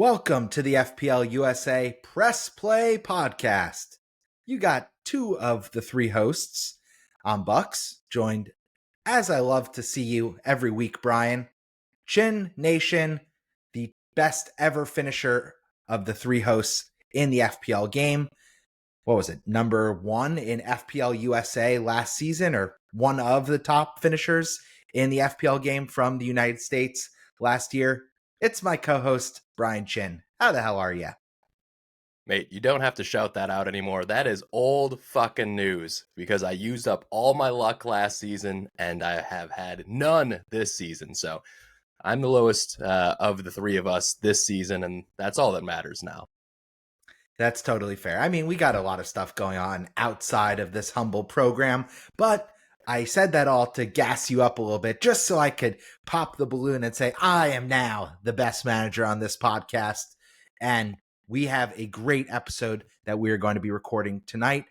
Welcome to the FPL USA Press Play Podcast. You got two of the three hosts. I'm Bucks, joined, as I love to see you every week, Brian. Chin Nation, the best ever finisher of the three hosts in the FPL game. What was it, number one in FPL USA last season, or one of the top finishers in the FPL game from the United States last year? It's my co-host, Brian Chin. How the hell are you? Mate, you don't have to shout that out anymore. That is old fucking news because I used up all my luck last season and I have had none this season. So I'm the lowest of the three of us this season, and that's all that matters now. That's totally fair. I mean, we got a lot of stuff going on outside of this humble program, but I said that all to gas you up a little bit, just so I could pop the balloon and say, I am now the best manager on this podcast. And we have a great episode that we are going to be recording tonight.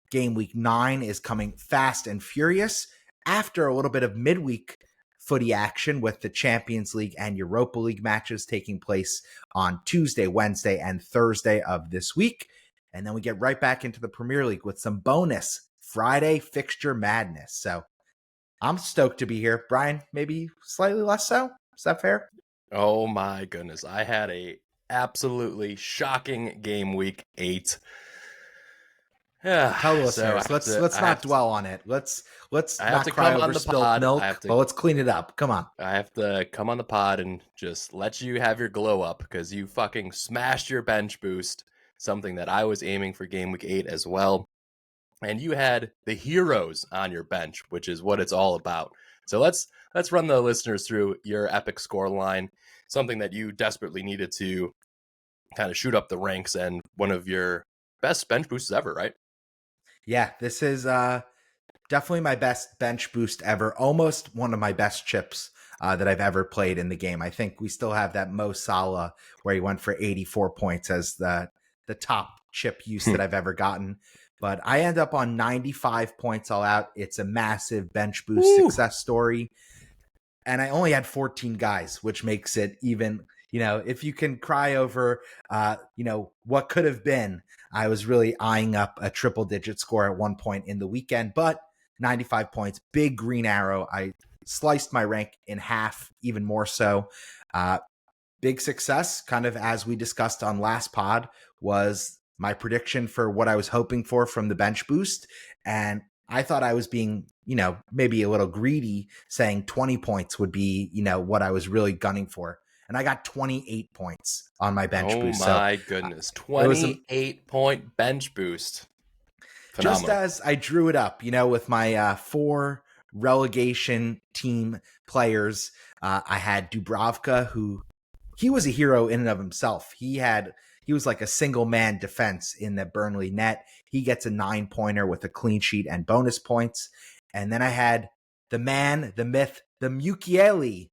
Game week 9 is coming fast and furious after a little bit of midweek footy action with the Champions League and Europa League matches taking place on Tuesday, Wednesday, and Thursday of this week. And then we get right back into the Premier League with some bonus Friday fixture madness. So I'm stoked to be here. Brian, maybe slightly less so? Is that fair? Oh my goodness. I had a absolutely shocking game week 8. Tell the listeners, let's not dwell on it. Let's not cry over spilled milk, but let's clean it up. Come on. I have to come on the pod and just let you have your glow up because you fucking smashed your bench boost, something that I was aiming for game week 8 as well. And you had the heroes on your bench, which is what it's all about. So let's run the listeners through your epic score line, something that you desperately needed to kind of shoot up the ranks and one of your best bench boosts ever, right? Yeah, this is definitely my best bench boost ever. Almost one of my best chips that I've ever played in the game. I think we still have that Mo Salah where he went for 84 points as the top chip use that I've ever gotten. But I end up on 95 points all out. It's a massive bench boost success story. And I only had 14 guys, which makes it even, if you can cry over, what could have been, I was really eyeing up a triple digit score at one point in the weekend, but 95 points, big green arrow. I sliced my rank in half, even more so. Big success, kind of as we discussed on last pod, was my prediction for what I was hoping for from the bench boost. And I thought I was being, maybe a little greedy, saying 20 points would be, what I was really gunning for. And I got 28 points on my bench boost. Oh my goodness. 28-point bench boost. Phenomenal. Just as I drew it up, with my 4 relegation team players, I had Dubravka, who he was a hero in and of himself. He was like a single man defense in the Burnley net. He gets a 9-pointer with a clean sheet and bonus points. And then I had the man, the myth, the Mukiele.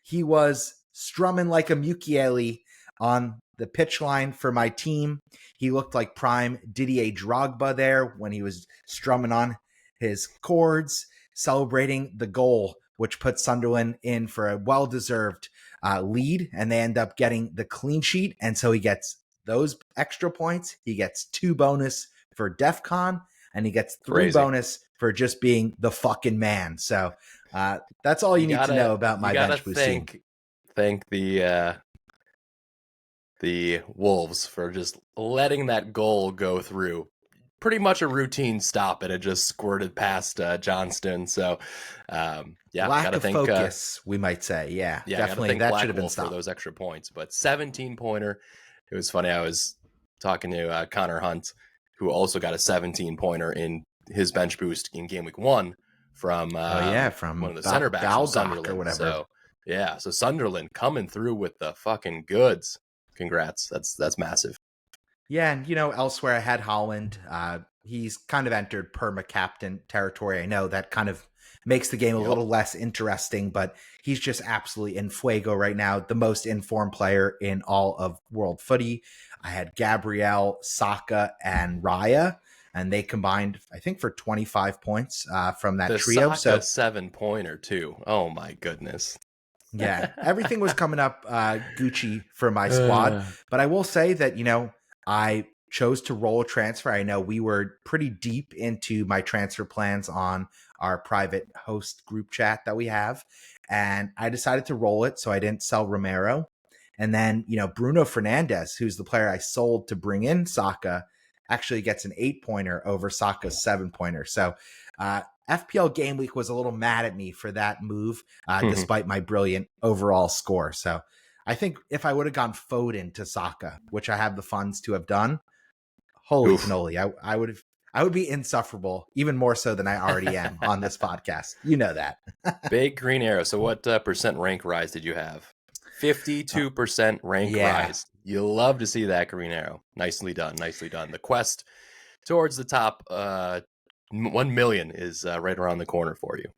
He was strumming like a Mukiele on the pitch line for my team. He looked like prime Didier Drogba there when he was strumming on his chords, celebrating the goal, which put Sunderland in for a well-deserved lead, and they end up getting the clean sheet. And so he gets those extra points. He gets 2 bonus for DEFCON, and he gets 3 bonus for just being the fucking man. So that's all you need to know about my bench boosting. Thank the Wolves for just letting that goal go through. Pretty much a routine stop, and it just squirted past Johnston. So, lack of focus, we might say. Yeah, definitely. That should have been stopped for those extra points. But 17-pointer. It was funny. I was talking to Connor Hunt, who also got a 17-pointer in his bench boost in game week 1 from from one of the center backs from Sunderland or whatever. So Sunderland coming through with the fucking goods. Congrats. That's massive. Yeah, and elsewhere I had Holland. He's kind of entered perma-captain territory. I know that kind of makes the game a little less interesting, but he's just absolutely in fuego right now, the most informed player in all of world footy. I had Gabriel, Saka, and Raya, and they combined, I think, for 25 points from that trio. Saka 7-pointer too. Oh my goodness. Yeah, everything was coming up Gucci for my squad, Uh, but I will say that I chose to roll a transfer. I know we were pretty deep into my transfer plans on our private host group chat that we have, and I decided to roll it so I didn't sell Romero. And then Bruno Fernandez, who's the player I sold to bring in Saka, actually gets an 8-pointer over Saka's 7-pointer. So FPL Game Week was a little mad at me for that move, despite my brilliant overall score. So I think if I would have gone Foden to Saka, which I have the funds to have done, holy Oof. cannoli, I would be insufferable, even more so than I already am on this podcast. You know that. Big green arrow. So what percent rank rise did you have? 52% rank Yeah. rise. You love to see that green arrow. Nicely done. Nicely done. The quest towards the top 1 million is right around the corner for you.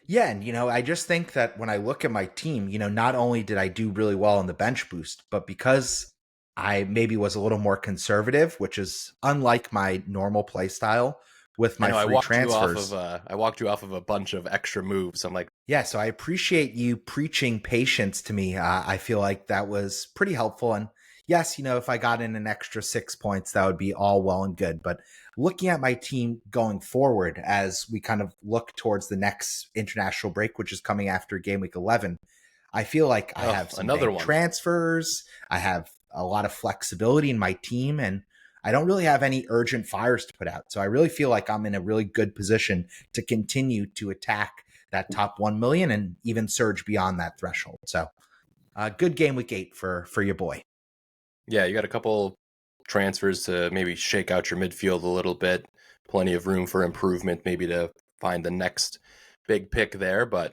Yeah, and I just think that when I look at my team, not only did I do really well in the bench boost, but because I maybe was a little more conservative, which is unlike my normal play style with I my know free transfers. I walked you off of a bunch of extra moves. I'm like, Yeah, so I appreciate you preaching patience to me. I feel like that was pretty helpful. And yes, if I got in an extra 6 points, that would be all well and good. But looking at my team going forward as we kind of look towards the next international break, which is coming after game week 11, I feel like I oh, have some another big one. transfers. I have a lot of flexibility in my team, and I don't really have any urgent fires to put out. So I really feel like I'm in a really good position to continue to attack that top 1 million and even surge beyond that threshold. So good game week 8 for your boy. Yeah, you got a couple transfers to maybe shake out your midfield a little bit. Plenty of room for improvement, maybe to find the next big pick there, but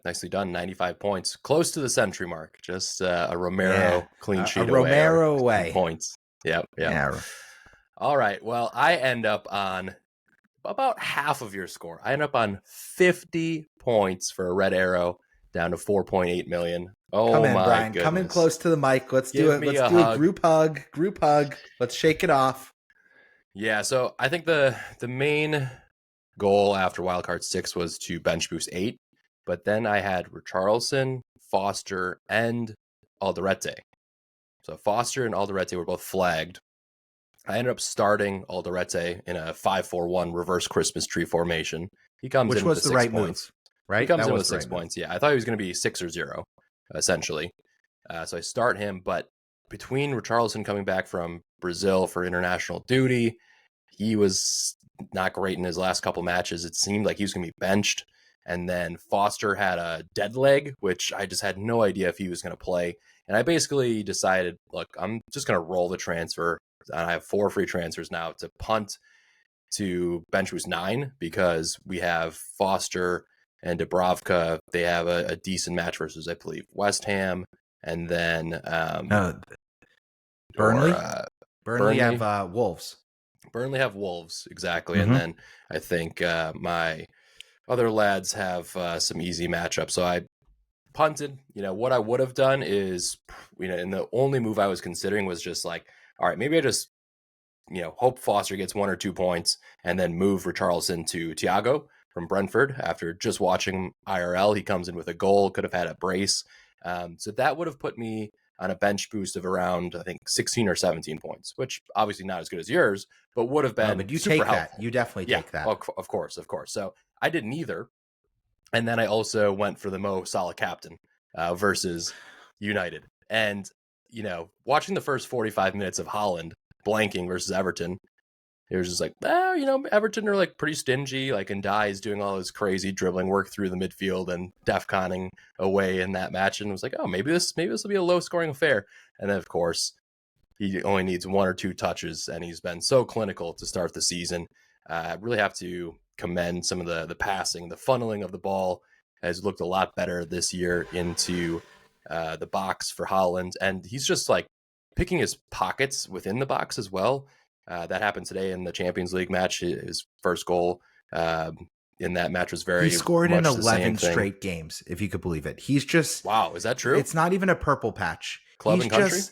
nicely done. 95 points. Close to the century mark. Just a Yeah, Romero clean a sheet away or Romero some away. points. Yep, yep. Yeah. All right. Well, I end up on about half of your score. I end up on 50 points for a red arrow down to 4.8 million. Come Oh in, my Brian. Come in goodness. close to the mic. Let's do Give it. me Let's a do a hug. group hug. Group hug. Let's shake it off. Yeah, so I think the main goal after wildcard 6 was to bench boost 8, but then I had Richarlison, Foster, and Alderete. So Foster and Alderete were both flagged. I ended up starting Alderete in a 5-4-1 reverse Christmas tree formation. He comes Which in with was the the 6 right points. move, right? He comes That in was with the 6 right move. points. Yeah, I thought he was going to be 6 or 0, essentially. So I start him, but between Richarlison coming back from Brazil for international duty, he was not great in his last couple matches. It seemed like he was going to be benched. And then Foster had a dead leg, which I just had no idea if he was going to play. And I basically decided, look, I'm just going to roll the transfer. I have 4 free transfers now to punt to bench boost 9 because we have Foster and Dubravka. They have a decent match versus, I believe, West Ham. And then Burnley. Burnley Burnley. have Wolves. Burnley have Wolves, exactly. And Mm-hmm. then I think my other lads have some easy matchups. So I punted. What I would have done is, and the only move I was considering was just like, all right, maybe I just, hope Foster gets 1 or 2 points and then move Richarlison to Thiago from Brentford after just watching IRL. He comes in with a goal, could have had a brace. So that would have put me on a bench boost of around, I think, 16 or 17 points, which obviously not as good as yours, but would have No, been but you super take that. helpful. You definitely Yeah, take that. of course, of course. So I did neither. And then I also went for the Mo Salah captain versus United. And, watching the first 45 minutes of Holland blanking versus Everton, it was just like, Everton are like pretty stingy. Like, and is doing all his crazy dribbling work through the midfield and defconning away in that match. And was like, oh, maybe this will be a low scoring affair. And then, of course, he only needs 1 or 2 touches, and he's been so clinical to start the season. I really have to commend some of the passing, the funneling of the ball has looked a lot better this year into the box for Holland, and he's just like picking his pockets within the box as well. That happened today in the Champions League match. His first goal in that match was He very scored in much the same 11 thing. straight games, if you could believe it. He's just, Wow, is that true? it's not even a purple patch. Club He's and country? just,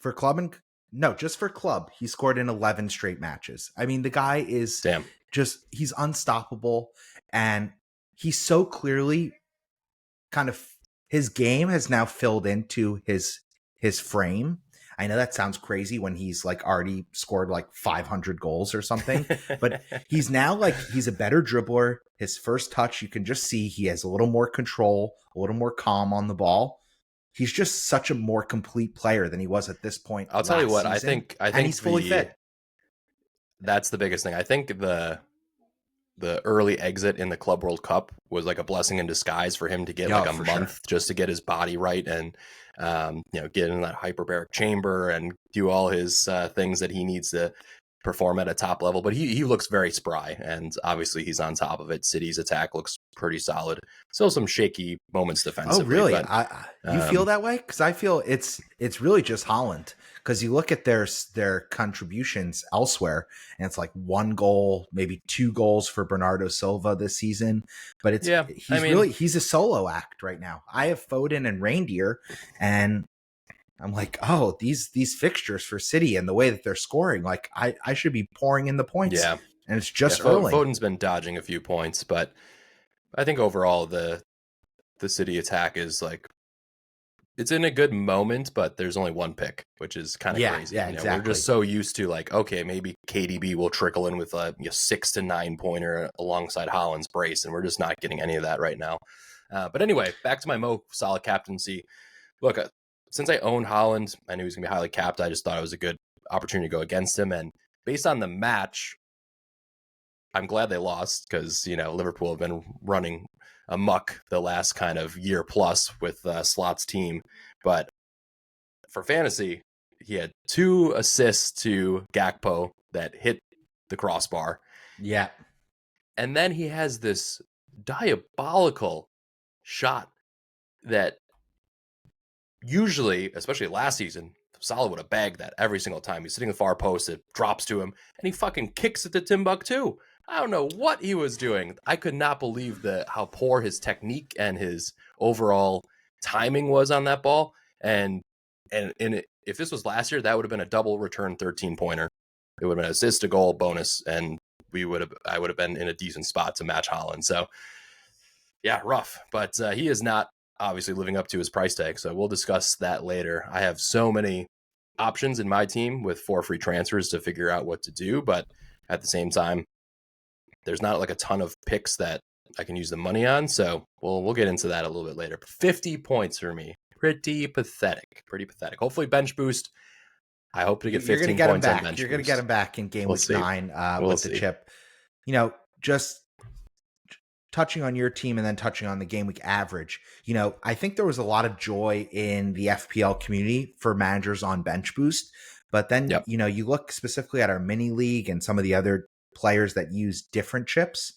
for club and, no, just for club, he scored in 11 straight matches. I mean, the guy is Damn. just, he's unstoppable. And he's so clearly kind of his game has now filled into his frame. I know that sounds crazy when he's like already scored like 500 goals or something, but he's now like he's a better dribbler. His first touch, you can just see he has a little more control, a little more calm on the ball. He's just such a more complete player than he was at this point. I'll tell you what, season, I and think he's fully fit. that's the biggest thing. I think the early exit in the Club World Cup was like a blessing in disguise for him to get like a month just to get his body right and get in that hyperbaric chamber and do all his things that he needs to perform at a top level. But he looks very spry, and obviously he's on top of it. City's attack looks pretty solid. Still some shaky moments defensively. Oh, really? But, you feel that way? Because I feel it's really just Haaland. Because you look at their contributions elsewhere, and it's like 1 goal, maybe 2 goals for Bernardo Silva this season. But he's a solo act right now. I have Foden and Reindeer, and I'm like, oh, these fixtures for City and the way that they're scoring, like I should be pouring in the points. Yeah, and it's just early. Foden's been dodging a few points, but I think overall the City attack is like, it's in a good moment, but there's only 1 pick, which is kind of crazy. Yeah, exactly. We're just so used to like, okay, maybe KDB will trickle in with a 6 to 9 pointer alongside Haaland's brace, and we're just not getting any of that right now. But anyway, back to my Mo Salah captaincy. Look, since I own Haaland, I knew he was going to be highly capped. I just thought it was a good opportunity to go against him. And based on the match, I'm glad they lost because, Liverpool have been running amok the last kind of year plus with Slot's team. But for fantasy, he had 2 assists to Gakpo that hit the crossbar. Yeah. And then he has this diabolical shot that usually, especially last season, Salah would have bagged that every single time. He's sitting in the far post, it drops to him, and he fucking kicks it to Timbuktu. I don't know what he was doing. I could not believe how poor his technique and his overall timing was on that ball. And if this was last year, that would have been a double return 13-pointer. It would have been an assist, a goal, bonus, and I would have been in a decent spot to match Haaland. So, yeah, rough. But he is not obviously living up to his price tag. So we'll discuss that later. I have so many options in my team with 4 free transfers to figure out what to do. But at the same time, there's not like a ton of picks that I can use the money on. So we'll get into that a little bit later. 50 points for me. Pretty pathetic. Hopefully bench boost. I hope to get 15 points on bench boost. You're going to get him back in game week 9 with the chip. Just touching on your team and then touching on the game week average, I think there was a lot of joy in the FPL community for managers on bench boost. But then, you look specifically at our mini league and some of the other players that use different chips,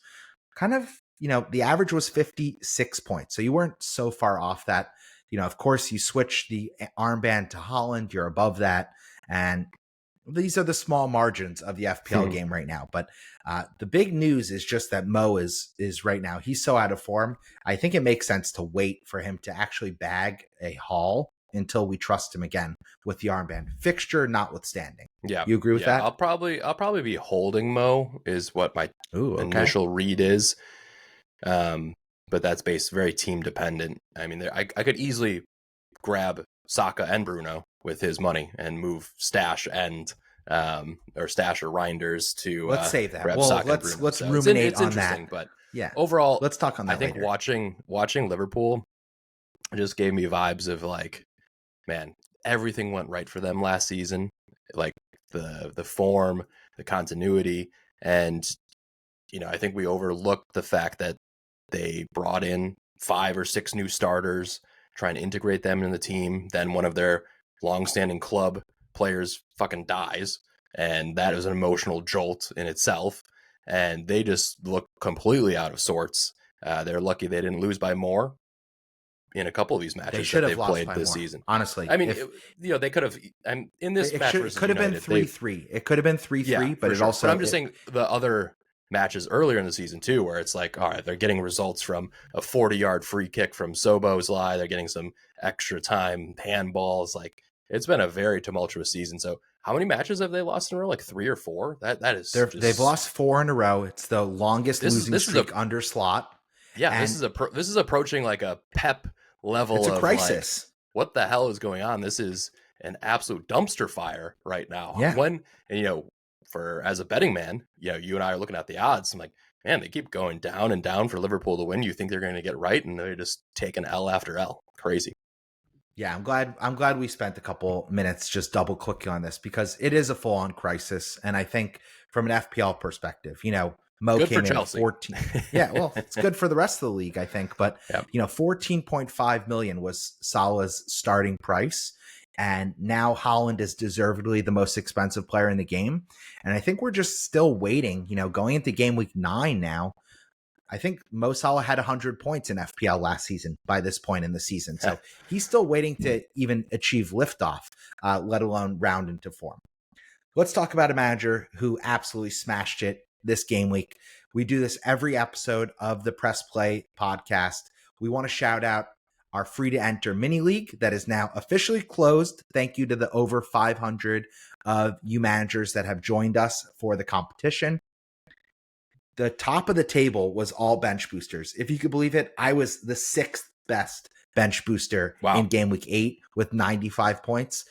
kind of, the average was 56 points. So you weren't so far off that, of course you switch the armband to Haaland, you're above that. And these are the small margins of the FPL game right now. But the big news is just that Mo is right now, he's so out of form. I think it makes sense to wait for him to actually bag a haul until we trust him again with the armband fixture notwithstanding. Yeah. You agree with that? I'll probably be holding Mo is what my initial read is. But that's based very team dependent. I mean, I could easily grab Saka and Bruno with his money and move Stash and Stash or Reinders to let's save that. Well, let's ruminate it's on that. But yeah, overall, let's talk on that. I think later. watching Liverpool just gave me vibes of like, man, everything went right for them last season. Like the form, the continuity, and I think we overlooked the fact that they brought in 5 or 6 new starters, trying to integrate them in the team. Then one of their longstanding club players fucking dies, and that is an emotional jolt in itself. And they just look completely out of sorts. They're lucky they didn't lose by more in a couple of these matches that they've played this season. Honestly, I mean, they could have. In this match, it could have been 3-3. It could have been 3-3, but it also. But I'm just saying the other matches earlier in the season too, where it's like, all right, they're getting results from a 40-yard free kick from Szoboszlai. They're getting some extra time handballs. Like, it's been a very tumultuous season. So how many matches have they lost in a row? Like 3 or 4? That is. They've lost 4 in a row. It's the longest losing streak under Slot. Yeah, this is approaching like a Pep level It's a of like, crisis. what the hell is going on? This is an absolute dumpster fire right now. Yeah. For as a betting man, you and I are looking at the odds. I'm like, man, they keep going down and down for Liverpool to win. You think they're going to get right, and they're just taking L after L. Crazy. Yeah, I'm glad we spent a couple minutes just double clicking on this because it is a full on crisis. And I think from an FPL perspective, Mo Good for came in at Chelsea. 14. Yeah, well, it's good for the rest of the league, I think. But, Yep. 14.5 million was Salah's starting price. And now Holland is deservedly the most expensive player in the game. And I think we're just still waiting, going into game week 9 now. I think Mo Salah had 100 points in FPL last season by this point in the season. So he's still waiting to even achieve liftoff, let alone round into form. Let's talk about a manager who absolutely smashed it this game week. We do this every episode of the Press Play podcast. We want to shout out our free to enter mini league that is now officially closed. Thank you to the over 500 of you managers that have joined us for the competition. The top of the table was all bench boosters. If you could believe it, I was the 6th best bench booster in game week 8 with 95 points.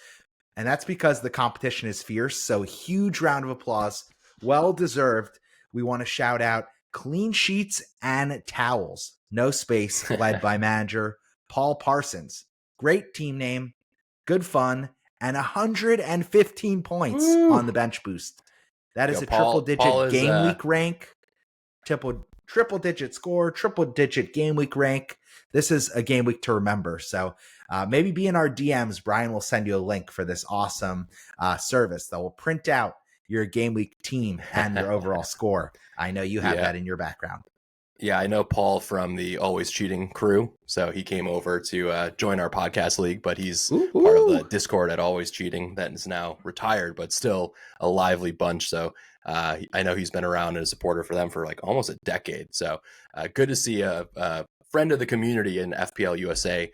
And that's because the competition is fierce. So huge round of applause. Well deserved. We want to shout out Clean Sheets and Towels. No space, led by manager Paul Parsons. Great team name. Good fun. And 115 points on the bench boost. That is a triple-digit game week rank. Triple digit score, triple digit game week rank. This is a game week to remember. So maybe be in our DMs. Brian will send you a link for this awesome service that will print out your game week team and your overall score. I know you have that in your background. Yeah, I know Paul from the Always Cheating crew. So he came over to join our podcast league, but he's part of the Discord at Always Cheating that is now retired, but still a lively bunch. So I know he's been around and a supporter for them for like almost a decade. So good to see a friend of the community in FPL USA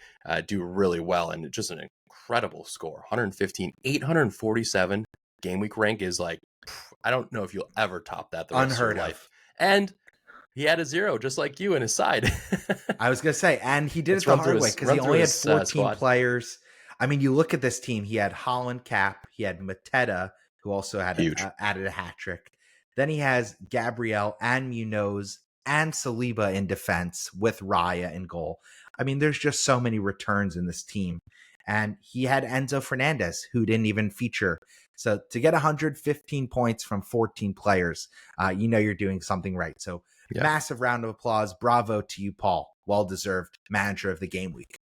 do really well. And just an incredible score, 115, 847 game week rank is like, I don't know if you'll ever top that the rest of your life. And he had a 0 just like you in his side. I was going to say, and he did it the hard way because he only had 14 players. I mean, you look at this team, he had Holland cap, he had Mateta, who also had added a hat trick. Then he has Gabriel and Munoz and Saliba in defense with Raya in goal. I mean, there's just so many returns in this team. And he had Enzo Fernandez, who didn't even feature. So to get 115 points from 14 players, you're doing something right. So massive round of applause. Bravo to you, Paul. Well-deserved manager of the game week.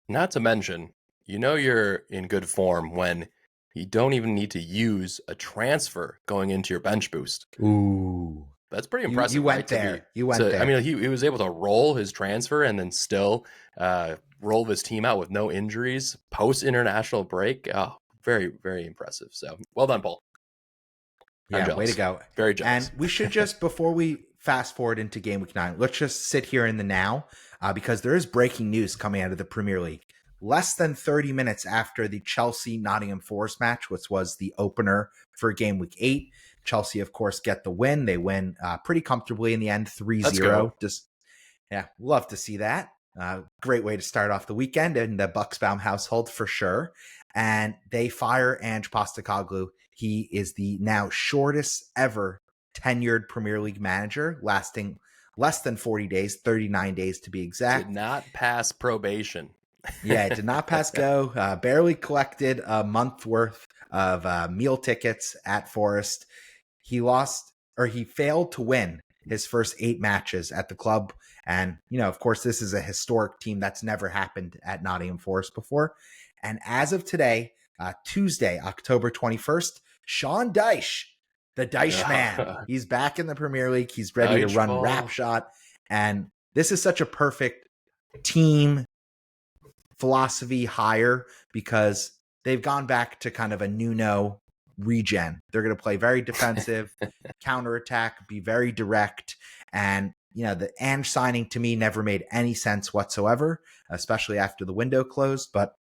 Not to mention, you're in good form when you don't even need to use a transfer going into your bench boost. Ooh. That's pretty impressive. You went there. I mean, he was able to roll his transfer and then still roll his team out with no injuries post-international break. Oh, very, very impressive. So well done, Paul. Yeah, way to go. Very jealous. And we should just, before we fast forward into game week 9, let's just sit here in the now because there is breaking news coming out of the Premier League. Less than 30 minutes after the Chelsea-Nottingham Forest match, which was the opener for game week 8, Chelsea, of course, get the win. They win pretty comfortably in the end, 3-0. Love to see that. Great way to start off the weekend in the Bucksbaum household for sure. And they fire Ange Postecoglou. He is the now shortest ever tenured Premier League manager, lasting less than 40 days, 39 days to be exact. Did not pass probation. Yeah, it did not pass go. Barely collected a month worth of meal tickets at Forest. He failed to win his first 8 matches at the club. And, of course, this is a historic team that's never happened at Nottingham Forest before. And as of today, Tuesday, October 21st, Sean Dyche, the Dyche man, he's back in the Premier League. He's ready to run Rap Shot. And this is such a perfect team philosophy hire because they've gone back to kind of a Nuno regen. They're going to play very defensive, counterattack, be very direct. And, the Ange signing to me never made any sense whatsoever, especially after the window closed. But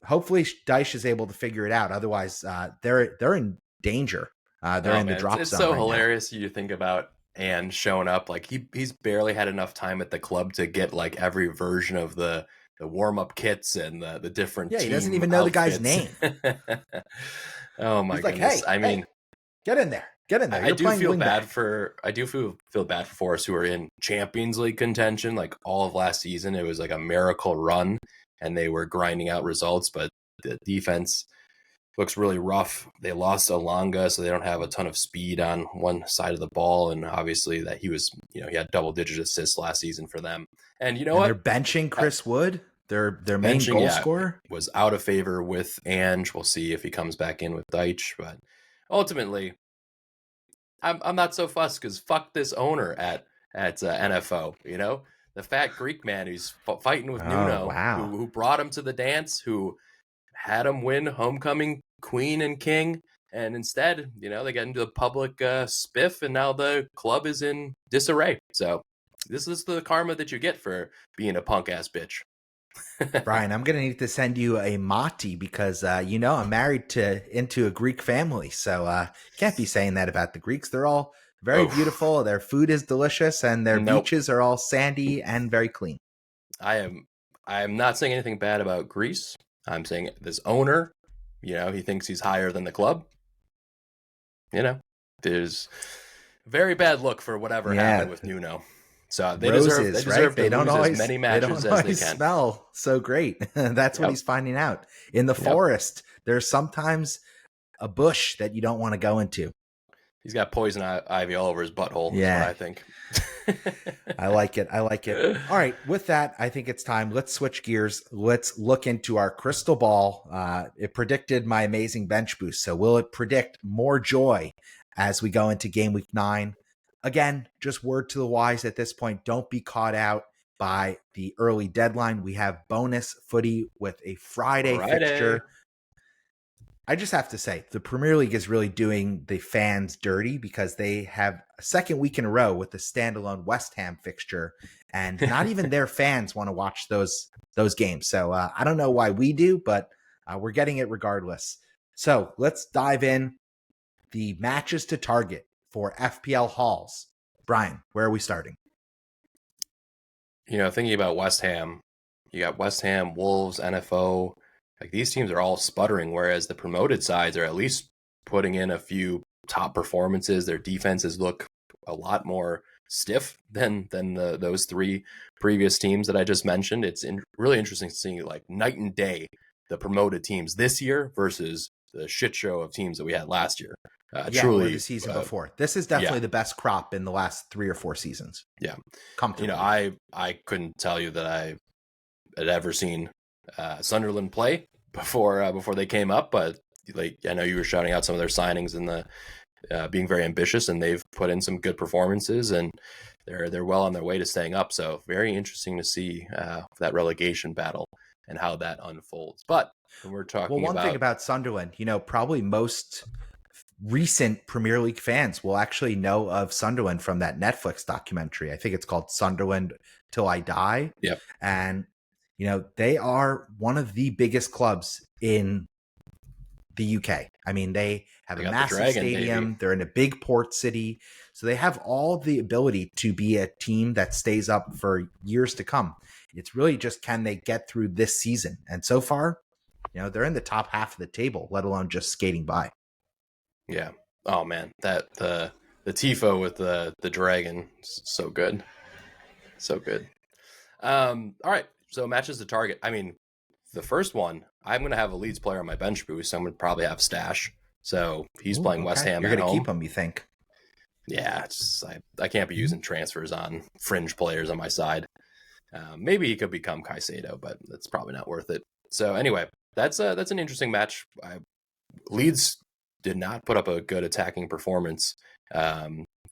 hopefully Dyche is able to figure it out. Otherwise, they're in danger. They're in the drop zone. It's so hilarious. You think about Ange showing up like he's barely had enough time at the club to get like every version of the warm-up kits and the different Yeah, he doesn't team even know the guy's outfits. name. Oh my He's like, goodness. hey, I mean, hey, get in there. Get in there. I You're do playing feel wingback. bad for Forest, who are in Champions League contention. Like all of last season, it was like a miracle run, and they were grinding out results. But the defense looks really rough. They lost Alanga, so they don't have a ton of speed on one side of the ball. And obviously, that he had double-digit assists last season for them. And you know And they're what? benching Chris Wood, their main Benching, goal scorer. was out of favor with Ange. We'll see if he comes back in with Deitch, but ultimately, I'm not so fussed because fuck this owner at NFO. You know, the fat Greek man who's fighting with Oh, Nuno, wow. who brought him to the dance, who had him win homecoming queen and king, and instead, they get into the public spiff, and now the club is in disarray. So this is the karma that you get for being a punk ass bitch. Brian, I'm going to need to send you a mati because, I'm married into a Greek family. So can't be saying that about the Greeks. They're all very beautiful. Their food is delicious and their beaches are all sandy and very clean. I am not saying anything bad about Greece. I'm saying this owner, he thinks he's higher than the club. There's very bad look for whatever happened with Nuno. So they deserve to lose as many matches as they can. Smell so great. That's what he's finding out. In the forest, there's sometimes a bush that you don't want to go into. He's got poison ivy all over his butthole. Yeah, is what I think. I like it. All right. With that, I think it's time. Let's switch gears. Let's look into our crystal ball. It predicted my amazing bench boost. So will it predict more joy as we go into game week 9? Again, just word to the wise at this point. Don't be caught out by the early deadline. We have bonus footy with a Friday fixture. I just have to say, the Premier League is really doing the fans dirty because they have a second week in a row with the standalone West Ham fixture, and not even their fans want to watch those games. So I don't know why we do, but we're getting it regardless. So let's dive in. The matches to target for FPL hauls. Brian, where are we starting? Thinking about West Ham, you got West Ham, Wolves, NFO. Like these teams are all sputtering, whereas the promoted sides are at least putting in a few top performances. Their defenses look a lot more stiff than those three previous teams that I just mentioned. It's really interesting to see like night and day the promoted teams this year versus the shit show of teams that we had last year. Truly, the season before. This is definitely the best crop in the last 3 or 4 seasons. Yeah, comfortably. I couldn't tell you that I had ever seen Sunderland play before they came up, but like I know you were shouting out some of their signings and the being very ambitious, and they've put in some good performances, and they're well on their way to staying up. So very interesting to see that relegation battle and how that unfolds. But when we're talking one thing about Sunderland, probably most recent Premier League fans will actually know of Sunderland from that Netflix documentary. I think it's called Sunderland Till I Die. Yep. And they are one of the biggest clubs in the UK. I mean, they have a massive stadium. Baby. They're in a big port city. So they have all the ability to be a team that stays up for years to come. It's really just, can they get through this season? And so far, they're in the top half of the table, let alone just skating by. Yeah. Oh man, that the tifo with the dragon, so good. So good. All right. So matches to target. I mean, the first one, I'm going to have a Leeds player on my bench boost. So I'm going to probably have Stash. So he's playing West Ham. You're going to keep him, you think? Yeah, I can't be using transfers on fringe players on my side. Maybe he could become Caicedo, but that's probably not worth it. So anyway, that's an interesting match. Leeds did not put up a good attacking performance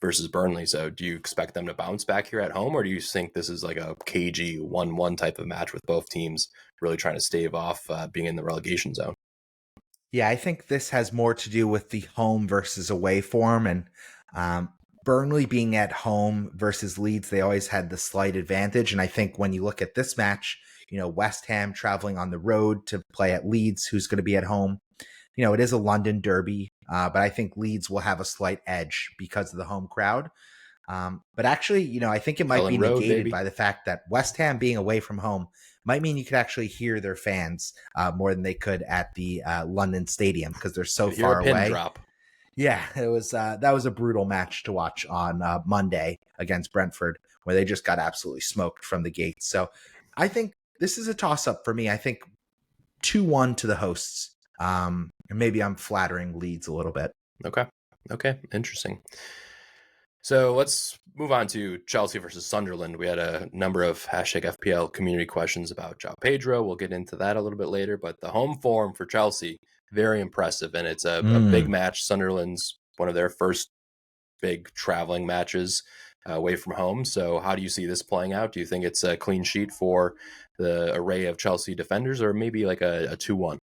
versus Burnley. So do you expect them to bounce back here at home, or do you think this is like a cagey 1-1 type of match with both teams really trying to stave off being in the relegation zone? Yeah, I think this has more to do with the home versus away form, and Burnley being at home versus Leeds, they always had the slight advantage. And I think when you look at this match, West Ham traveling on the road to play at Leeds, who's going to be at home. It is a London derby, but I think Leeds will have a slight edge because of the home crowd. But actually, I think it might be negated by the fact that West Ham being away from home might mean you could actually hear their fans more than they could at the London Stadium because they're so Could hear a far pin away. drop. Yeah, it was that was a brutal match to watch on Monday against Brentford, where they just got absolutely smoked from the gates. So I think this is a toss up for me. I think 2-1 to the hosts. And maybe I'm flattering Leeds a little bit. Okay, interesting. So let's move on to Chelsea versus Sunderland. We had a number of #FPL community questions about João Pedro. We'll get into that a little bit later, but the home form for Chelsea, very impressive, and it's a big match. Sunderland's one of their first big traveling matches away from home. So how do you see this playing out? Do you think it's a clean sheet for the array of Chelsea defenders, or maybe like a 2-1?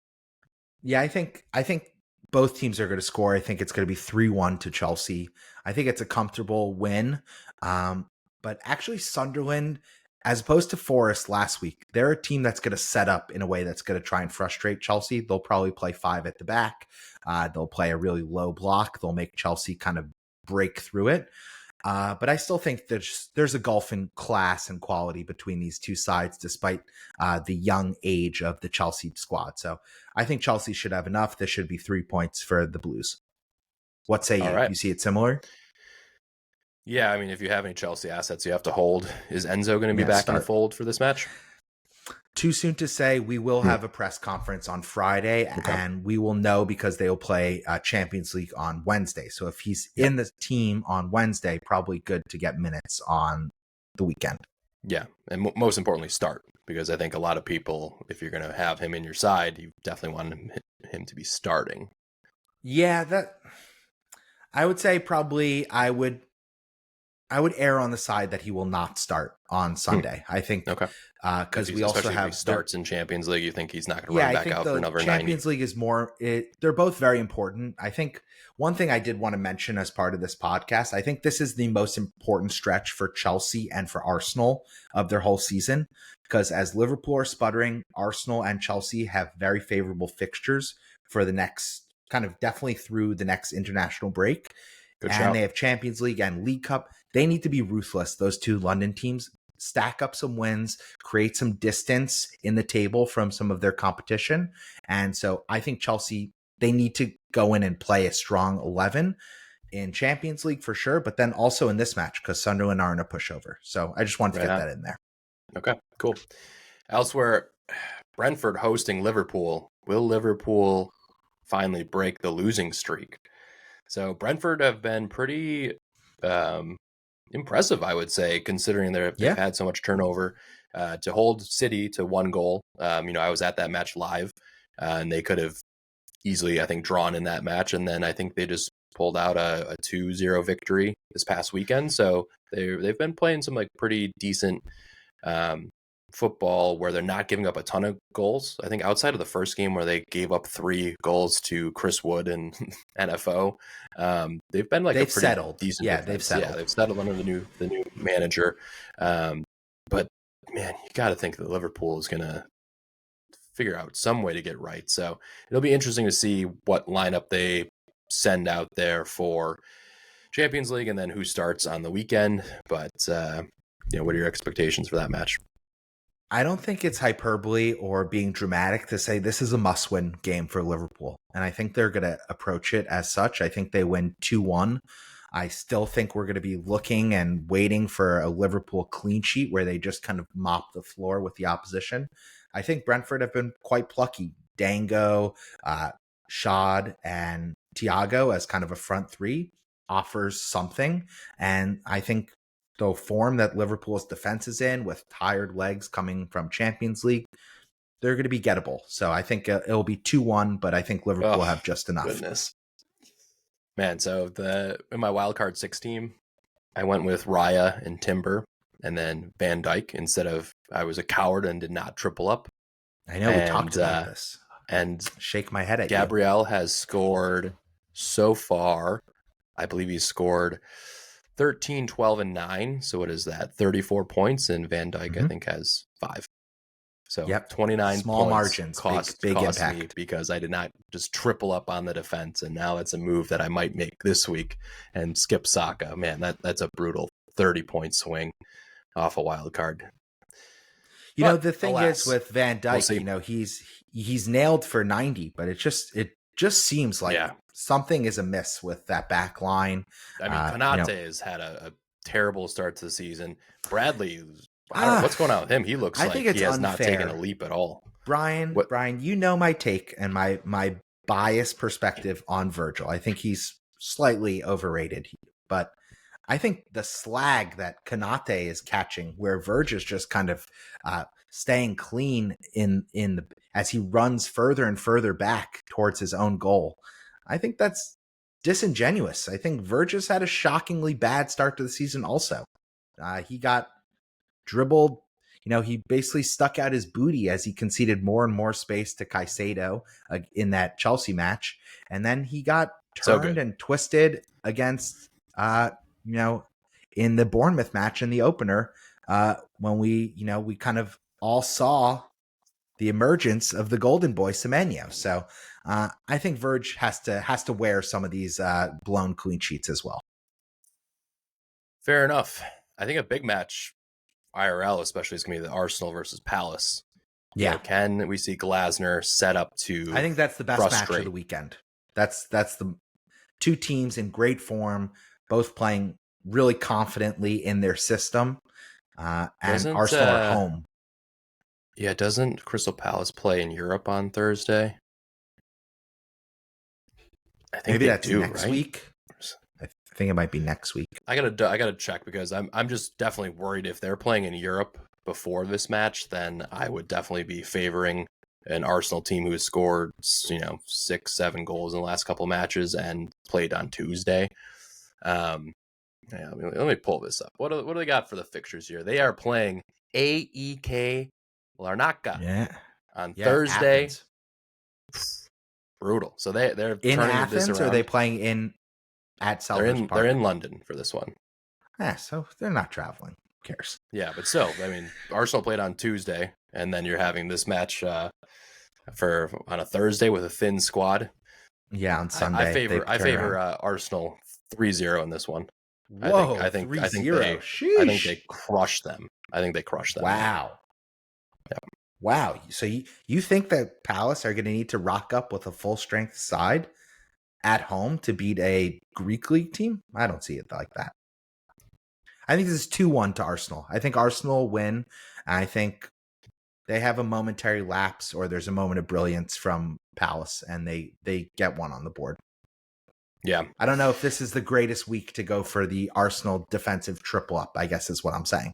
Yeah, I think both teams are going to score. I think it's going to be 3-1 to Chelsea. I think it's a comfortable win. But actually, Sunderland, as opposed to Forest last week, they're a team that's going to set up in a way that's going to try and frustrate Chelsea. They'll probably play 5 at the back. They'll play a really low block. They'll make Chelsea kind of break through it. But I still think there's a gulf in class and quality between these two sides, despite the young age of the Chelsea squad. So I think Chelsea should have enough. This should be 3 points for the Blues. What say All you? right. You see it similar? Yeah, I mean, if you have any Chelsea assets you have to hold, is Enzo going to be back in the fold for this match? Too soon to say. We will have a press conference on Friday, and we will know because they will play Champions League on Wednesday. So if he's in the team on Wednesday, probably good to get minutes on the weekend. Yeah, and most importantly, start, because I think a lot of people, if you're going to have him in your side, you definitely want him to be starting. Yeah, that I would say probably I would err on the side that he will not start on Sunday. I think because we also have starts in Champions League. You think he's not going to run back out for another 90? Champions League is more. They're both very important. I think one thing I did want to mention as part of this podcast, I think this is the most important stretch for Chelsea and for Arsenal of their whole season, because as Liverpool are sputtering, Arsenal and Chelsea have very favorable fixtures for the next kind of definitely through the next international break. Good and shout. They have Champions League and League Cup. They need to be ruthless, those two London teams. Stack up some wins, create some distance in the table from some of their competition. And so I think Chelsea, they need to go in and play a strong 11 in Champions League for sure, but then also in this match because Sunderland aren't a pushover. So I just wanted to get that in there. Okay, cool. Elsewhere, Brentford hosting Liverpool. Will Liverpool finally break the losing streak? So Brentford have been pretty impressive, I would say, considering they've had so much turnover. To hold City to 1 goal, I was at that match live, and they could have easily, I think, drawn in that match, and then I think they just pulled out a 2-0 victory this past weekend. So they've been playing some like pretty decent football where they're not giving up a ton of goals. I think outside of the first game where they gave up 3 goals to Chris Wood and NFO, they've been like they've settled. Decent. Yeah, defense. they've settled. Yeah, they've settled under the new manager. But man, you got to think that Liverpool is going to figure out some way to get right. So it'll be interesting to see what lineup they send out there for Champions League and then who starts on the weekend. But what are your expectations for that match? I don't think it's hyperbole or being dramatic to say this is a must-win game for Liverpool. And I think they're going to approach it as such. I think they win 2-1. I still think we're going to be looking and waiting for a Liverpool clean sheet where they just kind of mop the floor with the opposition. I think Brentford have been quite plucky. Dango, Shad, and Thiago as kind of a front 3 offers something. And I think the form that Liverpool's defense is in with tired legs coming from Champions League, they're going to be gettable. So I think it'll be 2-1, but I think Liverpool have just enough. Goodness. Man, so in my wildcard 6 team, I went with Raya and Timber and then Van Dijk instead of I was a coward and did not triple up. I know, we talked about this. And shake my head at Gabriel has scored so far. I believe he's scored 13, 12, and 9. So what is that? 34 points. And Van Dijk, I think, has 5. So 29 small points margins, big impact. Me because I did not just triple up on the defense. And now it's a move that I might make this week and skip Saka. Man, that's a brutal 30-point swing off a wild card. But The thing is alas, with Van we'll Dijk, see. He's nailed for 90, but it just seems like Yeah. something is amiss with that back line. I mean, You know, Konate has had a terrible start to the season. Bradley, I don't know ah, what's going on with him. He looks I think like he it's has not taken a unfair. leap at all. Brian, What? Brian, you know my take and my biased perspective on Virgil. I think he's slightly overrated, but I think the slag that Kanate is catching, where Verge is just kind of staying clean in the as he runs further and further back towards his own goal. I think that's disingenuous. I think Verge has had a shockingly bad start to the season. Also, he got dribbled. He basically stuck out his booty as he conceded more and more space to Caicedo in that Chelsea match, and then he got So turned good. and twisted against in the Bournemouth match in the opener, when we kind of all saw the emergence of the golden boy Semenyo. So I think Verge has to wear some of these blown clean sheets as well. Fair enough. I think a big match, IRL especially, is going to be the Arsenal versus Palace. Yeah, Can we see Glasner set up to I think that's the best frustrate? match of the weekend. That's the two teams in great form, both playing really confidently in their system, and Arsenal are home. Yeah, doesn't Crystal Palace play in Europe on Thursday? I think Maybe they that's do, next right? week. I think it might be next week. I gotta check because I'm just definitely worried if they're playing in Europe before this match, then I would definitely be favoring an Arsenal team who has scored 6-7 goals in the last couple matches and played on Tuesday. Yeah, let me pull this up. What do they got for the fixtures here? They are playing AEK Larnaca on Thursday. Athens. Brutal. So they're In turning this Athens, or are around. they playing at Selhurst Park? They're in London for this one. Yeah, so they're not traveling. Who cares? Yeah, but still, I mean, Arsenal played on Tuesday, and then you're having this match on a Thursday with a thin squad. Yeah, on Sunday. I favor Arsenal 3-0 in this one. Whoa, I think 3-0. I think they crush them. Wow. Yeah. Wow. So you think that Palace are going to need to rock up with a full strength side at home to beat a Greek league team? I don't see it like that. I think this is 2-1 to Arsenal. I think Arsenal win. I think they have a momentary lapse, or there's a moment of brilliance from Palace, and they get one on the board. Yeah. I don't know if this is the greatest week to go for the Arsenal defensive triple up, I guess is what I'm saying.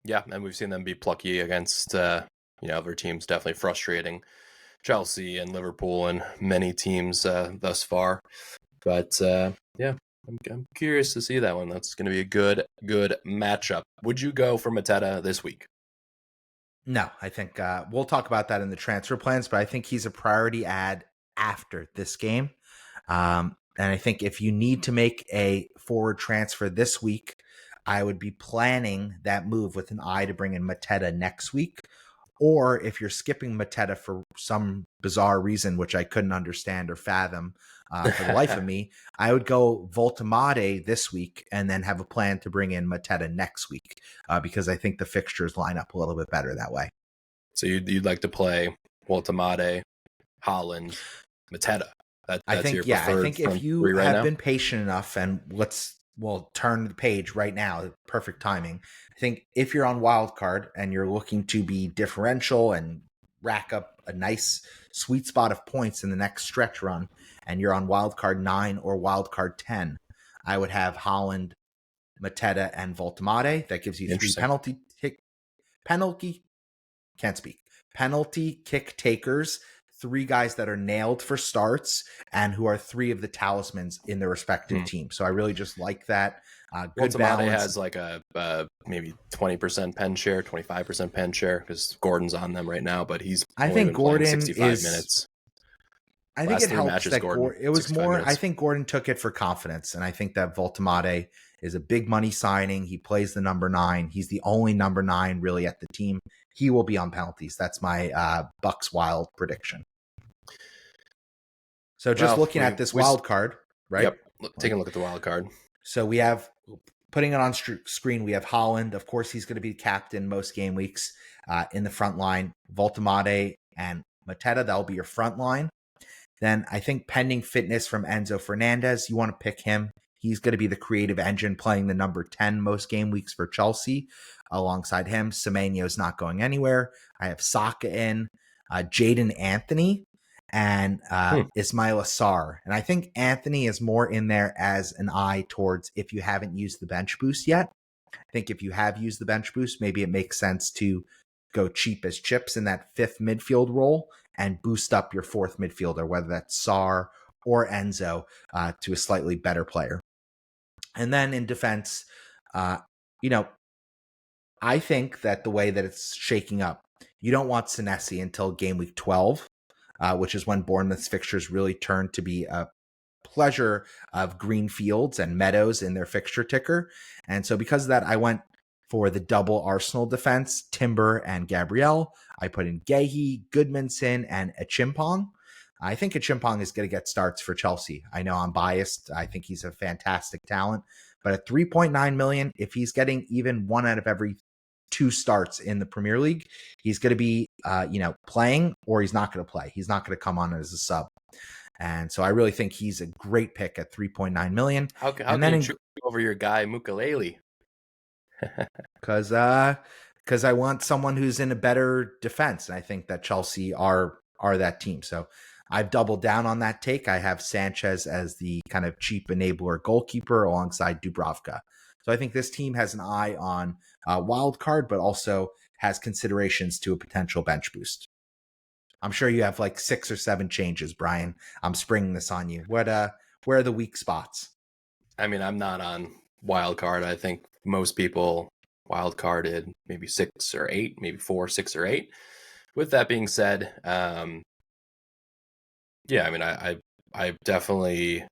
Yeah, and we've seen them be plucky against other teams, definitely frustrating Chelsea and Liverpool and many teams thus far. But yeah, I'm curious to see that one. That's going to be a good matchup. Would you go for Mateta this week? No, I think we'll talk about that in the transfer plans, but I think he's a priority add after this game. And I think if you need to make a forward transfer this week, I would be planning that move with an eye to bring in Mateta next week. Or if you're skipping Mateta for some bizarre reason, which I couldn't understand or fathom for the life of me, I would go Voltemade this week and then have a plan to bring in Mateta next week because I think the fixtures line up a little bit better that way. So you'd like to play Voltemade, Holland, Mateta. I think, your yeah, I think if you have been patient enough, and we'll turn the page right now, perfect timing. I think if you're on wildcard and you're looking to be differential and rack up a nice sweet spot of points in the next stretch run, and you're on wildcard 9 or wildcard 10, I would have Holland, Mateta, and Voltemade. That gives you 3 penalty kick takers, 3 guys that are nailed for starts and who are 3 of the talismans in their respective team. So I really just like that. Good balance. Has like a maybe 20% pen share, 25% pen share because Gordon's on them right now, but he's I think Gordon 65 minutes. I think it helps that it was more. Minutes. I think Gordon took it for confidence, and I think that Voltemade is a big money signing. He plays the number 9. He's the only number 9 really at the team. He will be on penalties. That's my Bucks Wild prediction. So just looking at this wild card, right? Yep. Taking a look at the wild card. So we have, putting it on screen, we have Holland. Of course, he's going to be captain most game weeks. in the front line. Voltemade and Mateta, that'll be your front line. Then I think pending fitness from Enzo Fernandez, you want to pick him. He's going to be the creative engine playing the number 10 most game weeks for Chelsea. Alongside him, Semenyo's not going anywhere. I have Saka in, Jaden Anthony, and Ismail Assar. And I think Anthony is more in there as an eye towards if you haven't used the bench boost yet. I think if you have used the bench boost, maybe it makes sense to go cheap as chips in that fifth midfield role and boost up your fourth midfielder, whether that's Sar or Enzo, to a slightly better player. And then in defense, you know, I think that the way that it's shaking up, you don't want Senesi until game week 12, which is when Bournemouth's fixtures really turn to be a pleasure of green fields and meadows in their fixture ticker. And so because of that, I went for the double Arsenal defense, Timber and Gabriel. I put in Gehi, Goodmanson, and Achimpong. I think Achimpong is going to get starts for Chelsea. I know I'm biased. I think he's a fantastic talent. But at 3.9 million, if he's getting even one out of every 2 starts in the Premier League, he's going to be, playing, or he's not going to play. He's not going to come on as a sub. And so I really think he's a great pick at 3.9 million. How can you over your guy Mukalele? Because I want someone who's in a better defense. And I think that Chelsea are that team. So I've doubled down on that take. I have Sanchez as the kind of cheap enabler goalkeeper alongside Dubravka. So I think this team has an eye on wild card, but also has considerations to a potential bench boost. I'm sure you have like 6 or 7 changes, Brian. I'm springing this on you. Where are the weak spots? I mean, I'm not on wild card. I think most people wild carded maybe 6 or 8, maybe 4, 6 or 8. With that being said, I mean, I definitely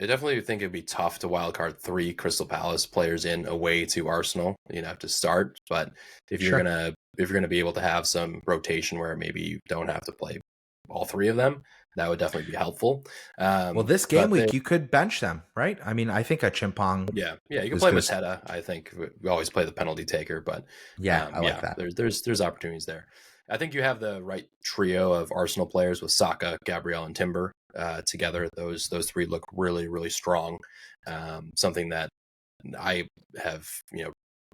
think it'd be tough to wildcard 3 Crystal Palace players in away to Arsenal. You'd have to start, but if you're gonna be able to have some rotation where maybe you don't have to play all 3 of them, that would definitely be helpful. Well, this game week you could bench them, right? I mean, I think a Chimpong. Yeah, you can play Mateta. I think we always play the penalty taker, but I like that. There's opportunities there. I think you have the right trio of Arsenal players with Saka, Gabriel, and Timber together. Those 3 look really, really strong. Something that I have,